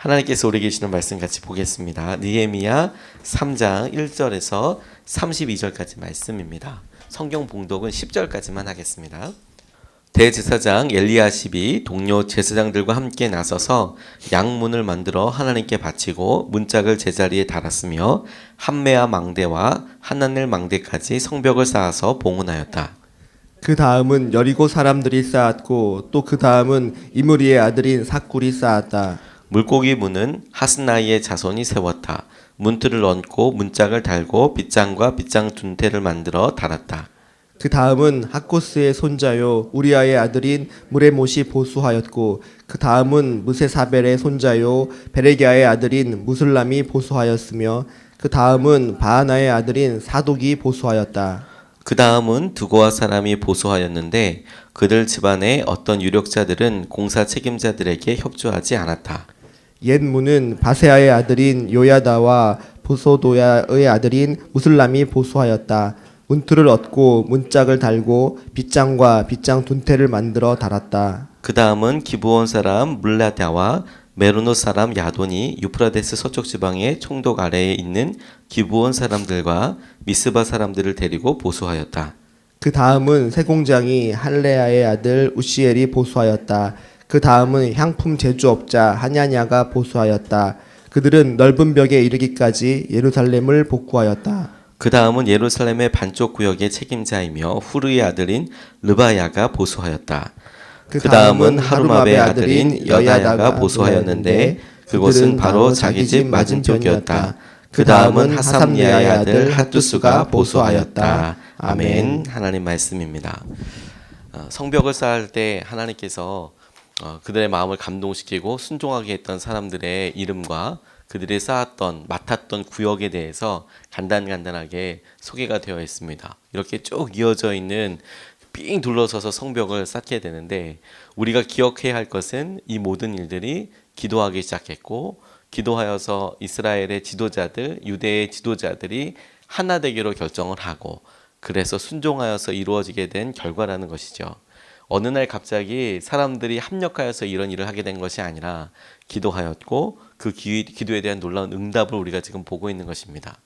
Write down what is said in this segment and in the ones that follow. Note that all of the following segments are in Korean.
하나님께서 우리 계시는 말씀 같이 보겠습니다. 느헤미야 3장 1절에서 32절까지 말씀입니다. 성경 봉독은 10절까지만 하겠습니다. 대제사장 엘리야십이 동료 제사장들과 함께 나서서 양문을 만들어 하나님께 바치고 문짝을 제자리에 달았으며 한메아 망대와 하나넬 망대까지 성벽을 쌓아서 봉헌하였다. 그 다음은 여리고 사람들이 쌓았고 또 그 다음은 이므리의 아들인 삭굴이 쌓았다. 물고기 문은 하스나이의 자손이 세웠다. 문틀을 얹고 문짝을 달고 빗장과 빗장 둔태를 만들어 달았다. 그 다음은 하코스의 손자요 우리아의 아들인 무레못이 보수하였고 그 다음은 무세사벨의 손자요 베레기아의 아들인 무슬람이 보수하였으며 그 다음은 바하나의 아들인 사독이 보수하였다. 그 다음은 두고아 사람이 보수하였는데 그들 집안의 어떤 유력자들은 공사 책임자들에게 협조하지 않았다. 옛 문은 바세아의 아들인 요야다와 보소도야의 아들인 무슬람이 보수하였다. 문틀을 얻고 문짝을 달고 빗장과 빗장 둔태를 만들어 달았다. 그 다음은 기브온 사람 물라다와 메로노 사람 야돈이 유프라데스 서쪽 지방의 총독 아래에 있는 기브온 사람들과 미스바 사람들을 데리고 보수하였다. 그 다음은 세공장이 할레아의 아들 우시엘이 보수하였다. 그 다음은 향품 제조업자 하냐냐가 보수하였다. 그들은 넓은 벽에 이르기까지 예루살렘을 복구하였다. 그 다음은 예루살렘의 반쪽 구역의 책임자이며 후르의 아들인 르바야가 보수하였다. 그 다음은 하루마베의 아들인 여야야가 보수하였는데 그곳은 바로 자기 집 맞은쪽이었다. 그 다음은 하삼리아의 아들 핫두스가 보수하였다. 아멘. 하나님 말씀입니다. 성벽을 쌓을 때 하나님께서 그들의 마음을 감동시키고 순종하게 했던 사람들의 이름과 그들이 쌓았던 맡았던 구역에 대해서 간단하게 소개가 되어 있습니다. 이렇게 쭉 이어져 있는 삥 둘러서서 성벽을 쌓게 되는데 우리가 기억해야 할 것은 이 모든 일들이 기도하기 시작했고 기도하여서 이스라엘의 지도자들, 유대의 지도자들이 하나 되기로 결정을 하고 그래서 순종하여서 이루어지게 된 결과라는 것이죠. 어느 날 갑자기 사람들이 합력하여서 이런 일을 하게 된 것이 아니라 기도하였고 그 기도에 대한 놀라운 응답을 우리가 지금 보고 있는 것입니다.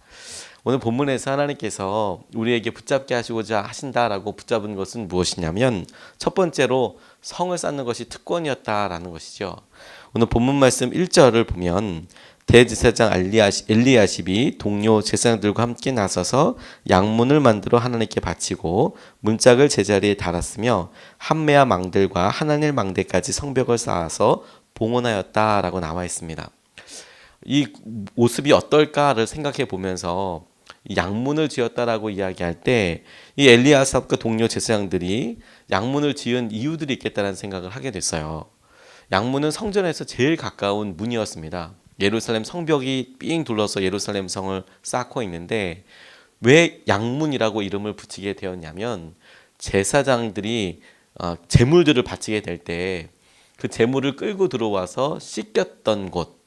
오늘 본문에서 하나님께서 우리에게 붙잡게 하시고자 하신다라고 붙잡은 것은 무엇이냐면 첫 번째로 성을 쌓는 것이 특권이었다라는 것이죠. 오늘 본문 말씀 1절을 보면 대제사장 엘리야십이 동료 제사장들과 함께 나서서 양문을 만들어 하나님께 바치고 문짝을 제자리에 달았으며 한메아 망들과 하나넬 망대까지 성벽을 쌓아서 봉헌하였다라고 나와 있습니다. 이 모습이 어떨까를 생각해 보면서 양문을 지었다라고 이야기할 때 이 엘리야삽과 동료 제사장들이 양문을 지은 이유들이 있겠다는 생각을 하게 됐어요. 양문은 성전에서 제일 가까운 문이었습니다. 예루살렘 성벽이 삥 둘러서 예루살렘 성을 쌓고 있는데 왜 양문이라고 이름을 붙이게 되었냐면 제사장들이 제물들을 바치게 될 때 그 제물을 끌고 들어와서 씻겼던 곳,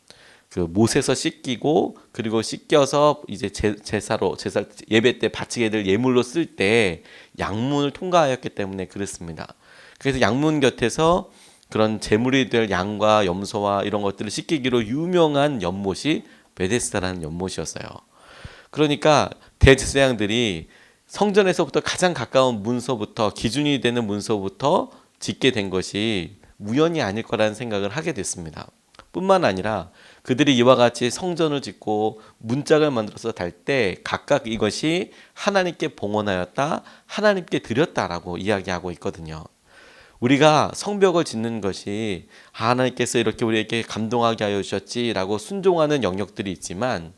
그 못에서 씻기고 그리고 씻겨서 이제 제사 예배 때 바치게 될 예물로 쓸 때 양문을 통과하였기 때문에 그렇습니다. 그래서 양문 곁에서 그런 제물이 될 양과 염소와 이런 것들을 씻기기로 유명한 연못이 베데스다라는 연못이었어요. 그러니까 대제사장들이 성전에서부터 가장 가까운 문서부터 기준이 되는 문서부터 짓게 된 것이 우연이 아닐 거라는 생각을 하게 됐습니다. 뿐만 아니라 그들이 이와 같이 성전을 짓고 문짝을 만들어서 달 때 각각 이것이 하나님께 봉헌하였다, 하나님께 드렸다라고 이야기하고 있거든요. 우리가 성벽을 짓는 것이 하나님께서 이렇게 우리에게 감동하게 하여 주셨지라고 순종하는 영역들이 있지만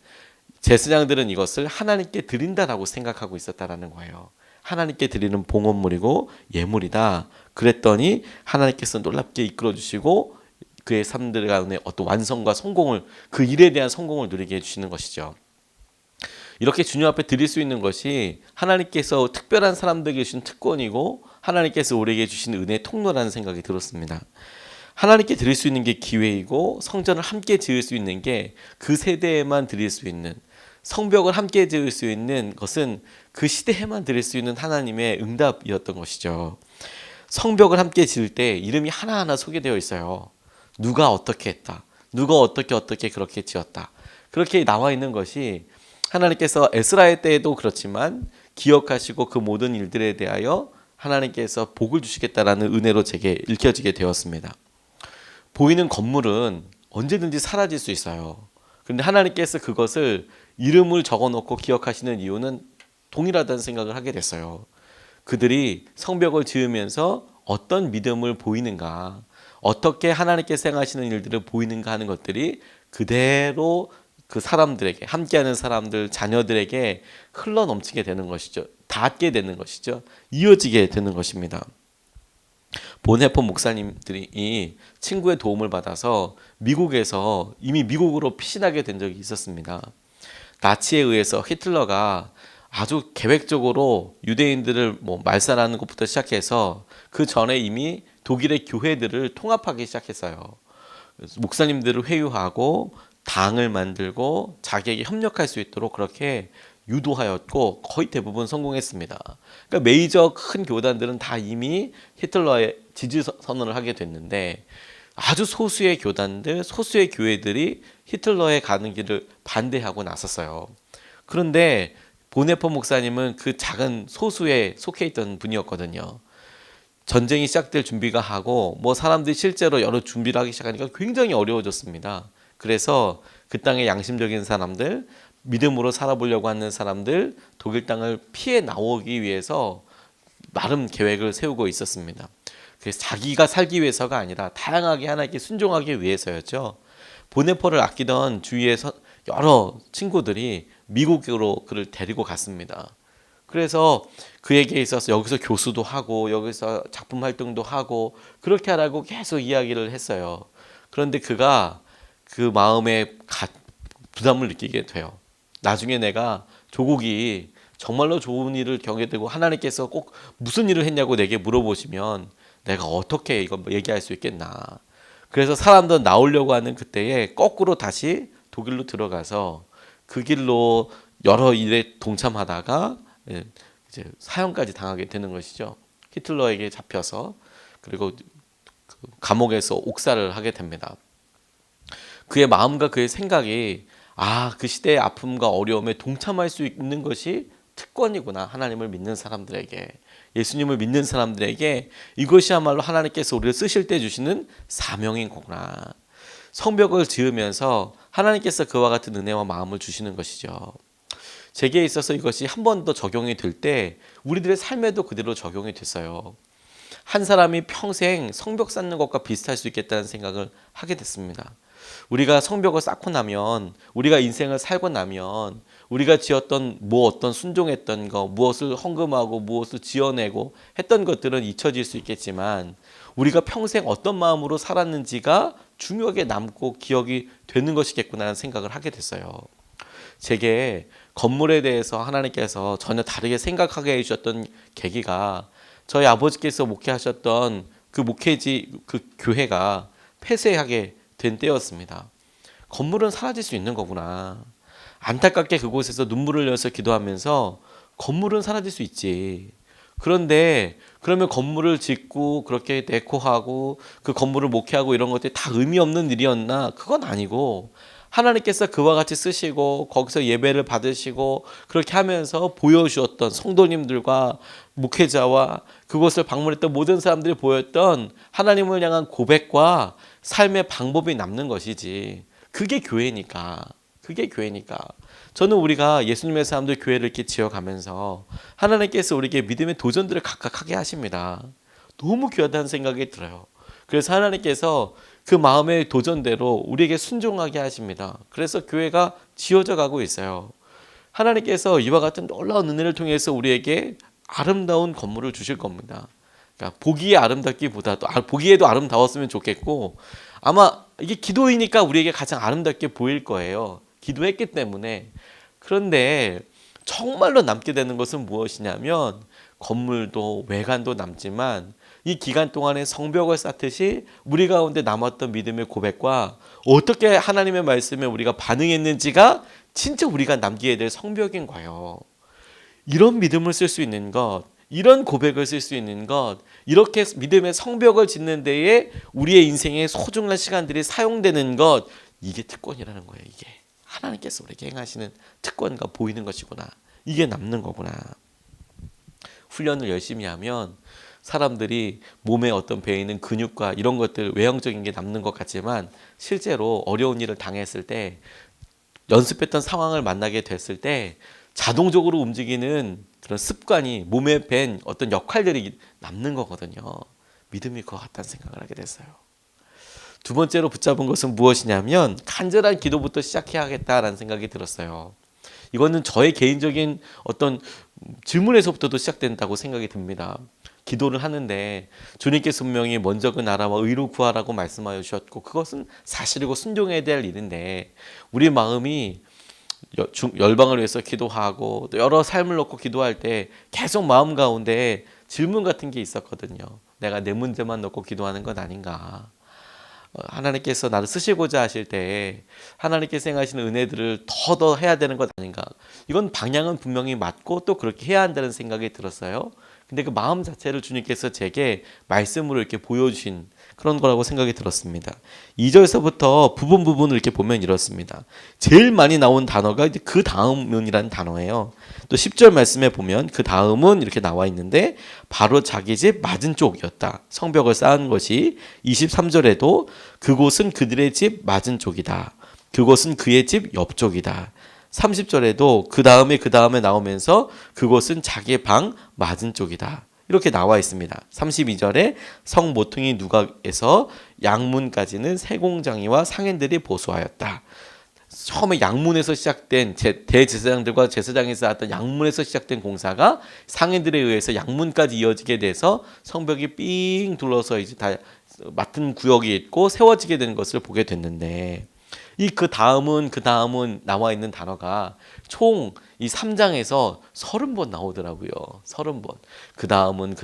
제사장들은 이것을 하나님께 드린다라고 생각하고 있었다라는 거예요. 하나님께 드리는 봉헌물이고 예물이다. 그랬더니 하나님께서 놀랍게 이끌어 주시고 그의 삶들 가운데 어떤 완성과 성공을 그 일에 대한 성공을 누리게 해주시는 것이죠. 이렇게 주님 앞에 드릴 수 있는 것이 하나님께서 특별한 사람들에게 주신 특권이고 하나님께서 우리에게 주신 은혜의 통로라는 생각이 들었습니다. 하나님께 드릴 수 있는 게 기회이고 성전을 함께 지을 수 있는 게 그 세대에만 드릴 수 있는 성벽을 함께 지을 수 있는 것은 그 시대에만 드릴 수 있는 하나님의 응답이었던 것이죠. 성벽을 함께 지을 때 이름이 하나하나 소개되어 있어요. 누가 어떻게 했다. 누가 어떻게 그렇게 지었다. 그렇게 나와 있는 것이 하나님께서 에스라의 때에도 그렇지만 기억하시고 그 모든 일들에 대하여 하나님께서 복을 주시겠다라는 은혜로 제게 읽혀지게 되었습니다. 보이는 건물은 언제든지 사라질 수 있어요. 그런데 하나님께서 그것을 이름을 적어놓고 기억하시는 이유는 동일하다는 생각을 하게 됐어요. 그들이 성벽을 지으면서 어떤 믿음을 보이는가, 어떻게 하나님께서 행하시는 일들을 보이는가 하는 것들이 그대로 그 사람들에게, 함께하는 사람들, 자녀들에게 흘러 넘치게 되는 것이죠. 닿게 되는 것이죠. 이어지게 되는 것입니다. 본해폰 목사님들이 친구의 도움을 받아서 미국에서 이미 미국으로 피신하게 된 적이 있었습니다. 나치에 의해서 히틀러가 아주 계획적으로 유대인들을 말살하는 것부터 시작해서 그 전에 이미 독일의 교회들을 통합하기 시작했어요. 목사님들을 회유하고 당을 만들고 자기에게 협력할 수 있도록 그렇게 유도하였고 거의 대부분 성공했습니다. 그러니까 메이저 큰 교단들은 다 이미 히틀러의 지지 선언을 하게 됐는데 아주 소수의 교단들, 소수의 교회들이 히틀러의 가는 길을 반대하고 나섰어요. 그런데 보네폰 목사님은 그 작은 소수에 속해 있던 분이었거든요. 전쟁이 시작될 준비가 하고 사람들이 실제로 여러 준비를 하기 시작하니까 굉장히 어려워졌습니다. 그래서 그 땅의 양심적인 사람들, 믿음으로 살아보려고 하는 사람들, 독일 땅을 피해 나오기 위해서 나름 계획을 세우고 있었습니다. 그래서 자기가 살기 위해서가 아니라 다양하게 하나님께 순종하기 위해서였죠. 보네폴을 아끼던 주위의 여러 친구들이 미국으로 그를 데리고 갔습니다. 그래서 그에게 있어서 여기서 교수도 하고 여기서 작품 활동도 하고 그렇게 하라고 계속 이야기를 했어요. 그런데 그가 그 마음에 부담을 느끼게 돼요. 나중에 내가 조국이 정말로 좋은 일을 경험되고 하나님께서 꼭 무슨 일을 했냐고 내게 물어보시면 내가 어떻게 이거 얘기할 수 있겠나. 그래서 사람들 나오려고 하는 그때에 거꾸로 다시 독일로 들어가서 그 길로 여러 일에 동참하다가 이제 사형까지 당하게 되는 것이죠. 히틀러에게 잡혀서 그리고 감옥에서 옥살을 하게 됩니다. 그의 마음과 그의 생각이 그 시대의 아픔과 어려움에 동참할 수 있는 것이 특권이구나. 하나님을 믿는 사람들에게, 예수님을 믿는 사람들에게 이것이야말로 하나님께서 우리를 쓰실 때 주시는 사명인 거구나. 성벽을 지으면서 하나님께서 그와 같은 은혜와 마음을 주시는 것이죠. 제게 있어서 이것이 한 번 더 적용이 될 때 우리들의 삶에도 그대로 적용이 됐어요. 한 사람이 평생 성벽 쌓는 것과 비슷할 수 있겠다는 생각을 하게 됐습니다. 우리가 성벽을 쌓고 나면, 우리가 인생을 살고 나면 우리가 지었던 어떤 순종했던 거, 무엇을 헌금하고 무엇을 지어내고 했던 것들은 잊혀질 수 있겠지만 우리가 평생 어떤 마음으로 살았는지가 중요하게 남고 기억이 되는 것이겠구나 하는 생각을 하게 됐어요. 제게 건물에 대해서 하나님께서 전혀 다르게 생각하게 해주셨던 계기가 저희 아버지께서 목회하셨던 그 목회지, 그 교회가 폐쇄하게 된 때였습니다. 건물은 사라질 수 있는 거구나. 안타깝게 그곳에서 눈물을 흘려서 기도하면서 건물은 사라질 수 있지. 그런데 그러면 건물을 짓고 그렇게 데코하고 그 건물을 목회하고 이런 것들이 다 의미 없는 일이었나? 그건 아니고 하나님께서 그와 같이 쓰시고 거기서 예배를 받으시고 그렇게 하면서 보여주었던 성도님들과 목회자와 그곳을 방문했던 모든 사람들이 보였던 하나님을 향한 고백과 삶의 방법이 남는 것이지. 그게 교회니까. 저는 우리가 예수님의 사람들 교회를 이렇게 지어가면서 하나님께서 우리에게 믿음의 도전들을 각각 하게 하십니다. 너무 귀하다는 생각이 들어요. 그래서 하나님께서 그 마음의 도전대로 우리에게 순종하게 하십니다. 그래서 교회가 지어져 가고 있어요. 하나님께서 이와 같은 놀라운 은혜를 통해서 우리에게 아름다운 건물을 주실 겁니다. 그러니까 보기에 아름답기보다도 보기에도 아름다웠으면 좋겠고 아마 이게 기도이니까 우리에게 가장 아름답게 보일 거예요. 기도했기 때문에. 그런데 정말로 남게 되는 것은 무엇이냐면 건물도 외관도 남지만 이 기간 동안에 성벽을 쌓듯이 우리 가운데 남았던 믿음의 고백과 어떻게 하나님의 말씀에 우리가 반응했는지가 진짜 우리가 남기게 될 성벽인 거예요. 이런 믿음을 쓸 수 있는 것, 이런 고백을 쓸 수 있는 것, 이렇게 믿음의 성벽을 짓는 데에 우리의 인생의 소중한 시간들이 사용되는 것, 이게 특권이라는 거예요. 이게 하나님께서 우리에게 행하시는 특권과 보이는 것이구나. 이게 남는 거구나. 훈련을 열심히 하면 사람들이 몸에 어떤 배에 있는 근육과 이런 것들, 외형적인 게 남는 것 같지만 실제로 어려운 일을 당했을 때, 연습했던 상황을 만나게 됐을 때 자동적으로 움직이는 그런 습관이 몸에 밴 어떤 역할들이 남는 거거든요. 믿음이 그와 같다는 생각을 하게 됐어요. 두 번째로 붙잡은 것은 무엇이냐면 간절한 기도부터 시작해야겠다라는 생각이 들었어요. 이거는 저의 개인적인 어떤 질문에서부터도 시작된다고 생각이 듭니다. 기도를 하는데 주님께서 분명히 먼저 그 나라와 의로 구하라고 말씀하여 주셨고 그것은 사실이고 순종해야 될 일인데 우리 마음이 열방을 위해서 기도하고 또 여러 삶을 놓고 기도할 때 계속 마음 가운데 질문 같은 게 있었거든요. 내가 내 문제만 놓고 기도하는 건 아닌가. 하나님께서 나를 쓰시고자 하실 때 하나님께서 행하시는 은혜들을 더 해야 되는 것 아닌가. 이건 방향은 분명히 맞고 또 그렇게 해야 한다는 생각이 들었어요. 근데 그 마음 자체를 주님께서 제게 말씀으로 이렇게 보여주신 그런 거라고 생각이 들었습니다. 2절에서부터 부분을 이렇게 보면 이렇습니다. 제일 많이 나온 단어가 이제 그 다음은이라는 단어예요. 또 10절 말씀에 보면 그 다음은 이렇게 나와 있는데 바로 자기 집 맞은 쪽이었다. 성벽을 쌓은 것이 23절에도 그곳은 그들의 집 맞은 쪽이다. 그곳은 그의 집 옆쪽이다. 30절에도 그 다음에 나오면서 그곳은 자기의 방 맞은 쪽이다. 이렇게 나와 있습니다. 32절에 성 모퉁이 누각에서 양문까지는 세공장이와 상인들이 보수하였다. 처음에 양문에서 시작된 대제사장들과 제사장이 쌓았던 양문에서 시작된 공사가 상인들에 의해서 양문까지 이어지게 돼서 성벽이 삥 둘러서 이제 다 맡은 구역이 있고 세워지게 되는 것을 보게 됐는데 그 다음은 나와 있는 단어가 총 이 3장에서 30번 나오더라고요. 30번. 그 다음은.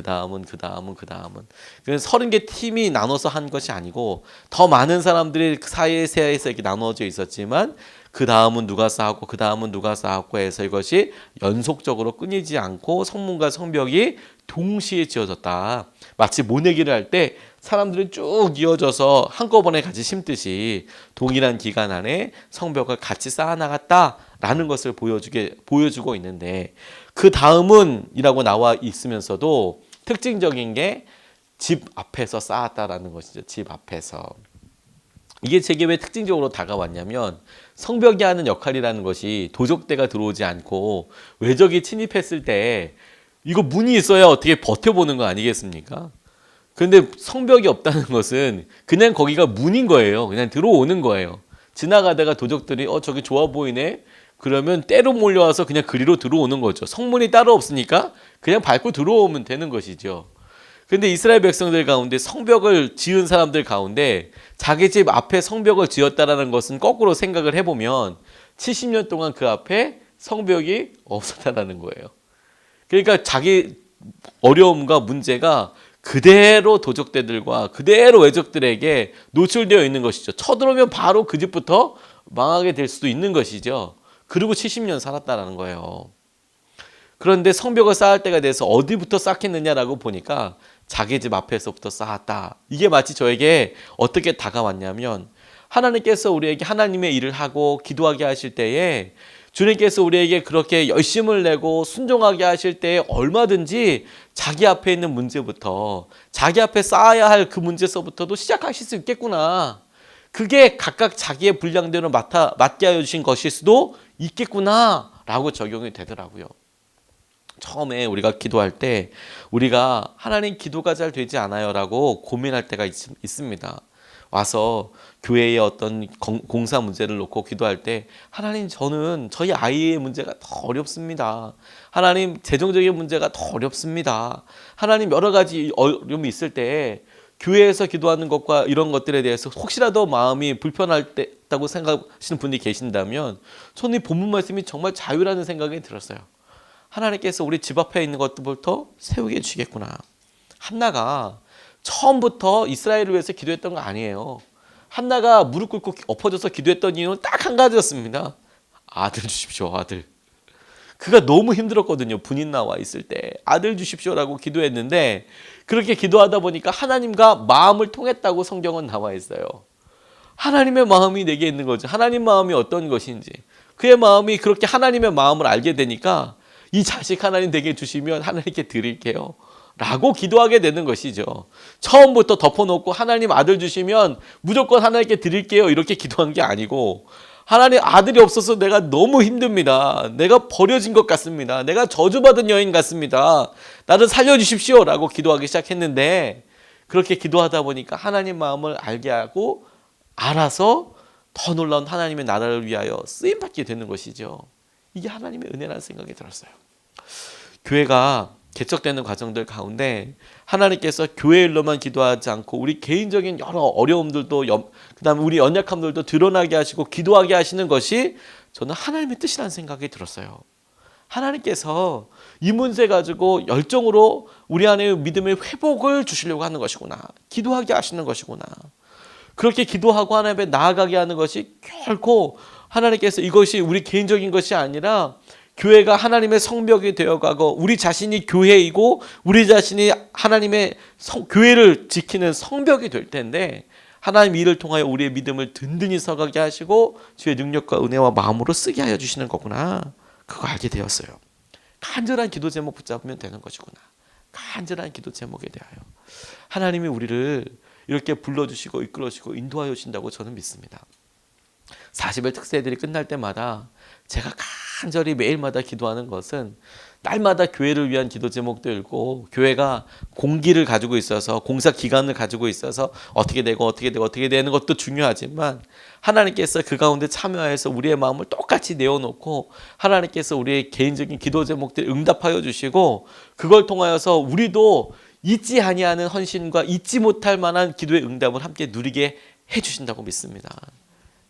그래서 30개 팀이 나눠서 한 것이 아니고 더 많은 사람들이 그 사이에서 이렇게 나눠져 있었지만 그 다음은 누가 쌓았고 그 다음은 누가 쌓았고 해서 이것이 연속적으로 끊이지 않고 성문과 성벽이 동시에 지어졌다. 마치 모내기를 할 때 사람들이 쭉 이어져서 한꺼번에 같이 심듯이 동일한 기간 안에 성벽을 같이 쌓아나갔다라는 것을 보여주고 있는데 그 다음은 이라고 나와 있으면서도 특징적인 게 집 앞에서 쌓았다라는 것이죠. 집 앞에서. 이게 제게 왜 특징적으로 다가왔냐면 성벽이 하는 역할이라는 것이 도적대가 들어오지 않고 외적이 침입했을 때 이거 문이 있어야 어떻게 버텨보는 거 아니겠습니까? 그런데 성벽이 없다는 것은 그냥 거기가 문인 거예요. 그냥 들어오는 거예요. 지나가다가 도적들이 저기 좋아 보이네. 그러면 때로 몰려와서 그냥 그리로 들어오는 거죠. 성문이 따로 없으니까 그냥 밟고 들어오면 되는 것이죠. 그런데 이스라엘 백성들 가운데 성벽을 지은 사람들 가운데 자기 집 앞에 성벽을 지었다라는 것은 거꾸로 생각을 해보면 70년 동안 그 앞에 성벽이 없었다라는 거예요. 그러니까 자기 어려움과 문제가 그대로 도적대들과 그대로 외적들에게 노출되어 있는 것이죠. 쳐들어오면 바로 그 집부터 망하게 될 수도 있는 것이죠. 그리고 70년 살았다는 거예요. 그런데 성벽을 쌓을 때가 돼서 어디부터 쌓겠느냐라고 보니까 자기 집 앞에서부터 쌓았다. 이게 마치 저에게 어떻게 다가왔냐면 하나님께서 우리에게 하나님의 일을 하고 기도하게 하실 때에 주님께서 우리에게 그렇게 열심을 내고 순종하게 하실 때에 얼마든지 자기 앞에 있는 문제부터 자기 앞에 쌓아야 할 그 문제서부터도 시작하실 수 있겠구나. 그게 각각 자기의 분량대로 맡게 하여 주신 것일 수도 있겠구나 라고 적용이 되더라고요. 처음에 우리가 기도할 때 우리가 하나님 기도가 잘 되지 않아요 라고 고민할 때가 있습니다. 와서 교회의 어떤 공사 문제를 놓고 기도할 때 하나님 저는 저희 아이의 문제가 더 어렵습니다. 하나님 재정적인 문제가 더 어렵습니다. 하나님 여러 가지 어려움이 있을 때 교회에서 기도하는 것과 이런 것들에 대해서 혹시라도 마음이 불편하다고 생각하시는 분이 계신다면 저는 이 본문 말씀이 정말 자유라는 생각이 들었어요. 하나님께서 우리 집 앞에 있는 것들부터 세우게 해주시겠구나. 한나가 처음부터 이스라엘을 위해서 기도했던 거 아니에요. 한나가 무릎 꿇고 엎어져서 기도했던 이유는 딱 한 가지였습니다. 아들 주십시오, 아들. 그가 너무 힘들었거든요. 분인 나와 있을 때 아들 주십시오라고 기도했는데 그렇게 기도하다 보니까 하나님과 마음을 통했다고 성경은 나와 있어요. 하나님의 마음이 내게 있는 거죠. 하나님 마음이 어떤 것인지 그의 마음이 그렇게 하나님의 마음을 알게 되니까 이 자식 하나님 내게 주시면 하나님께 드릴게요 라고 기도하게 되는 것이죠. 처음부터 덮어놓고 하나님 아들 주시면 무조건 하나님께 드릴게요 이렇게 기도한 게 아니고 하나님 아들이 없어서 내가 너무 힘듭니다. 내가 버려진 것 같습니다. 내가 저주받은 여인 같습니다. 나를 살려주십시오 라고 기도하기 시작했는데 그렇게 기도하다 보니까 하나님 마음을 알게 하고 알아서 더 놀라운 하나님의 나라를 위하여 쓰임받게 되는 것이죠. 이게 하나님의 은혜라는 생각이 들었어요. 교회가 개척되는 과정들 가운데 하나님께서 교회 일로만 기도하지 않고 우리 개인적인 여러 어려움들도 그다음에 우리 연약함들도 드러나게 하시고 기도하게 하시는 것이 저는 하나님의 뜻이라는 생각이 들었어요. 하나님께서 이 문제 가지고 열정으로 우리 안에 믿음의 회복을 주시려고 하는 것이구나. 기도하게 하시는 것이구나. 그렇게 기도하고 하나님 앞에 나아가게 하는 것이 결코 하나님께서 이것이 우리 개인적인 것이 아니라 교회가 하나님의 성벽이 되어가고 우리 자신이 교회이고 우리 자신이 하나님의 교회를 지키는 성벽이 될 텐데 하나님 이를 통하여 우리의 믿음을 든든히 서가게 하시고 주의 능력과 은혜와 마음으로 쓰게 하여 주시는 거구나. 그거 알게 되었어요. 간절한 기도 제목 붙잡으면 되는 것이구나. 간절한 기도 제목에 대하여 하나님이 우리를 이렇게 불러주시고 이끌어주시고 인도하여 주신다고 저는 믿습니다. 40일 특세들이 끝날 때마다 제가 간절히 매일마다 기도하는 것은 날마다 교회를 위한 기도 제목도 읽고 교회가 공기를 가지고 있어서 공사 기간을 가지고 있어서 어떻게 되고 어떻게 되는 것도 중요하지만 하나님께서 그 가운데 참여해서 우리의 마음을 똑같이 내어놓고 하나님께서 우리의 개인적인 기도 제목들 응답하여 주시고 그걸 통하여서 우리도 잊지 아니하는 헌신과 잊지 못할 만한 기도의 응답을 함께 누리게 해주신다고 믿습니다.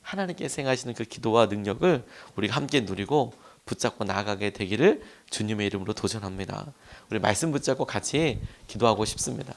하나님께서 행하시는 그 기도와 능력을 우리가 함께 누리고 붙잡고 나아가게 되기를 주님의 이름으로 도전합니다. 우리 말씀 붙잡고 같이 기도하고 싶습니다.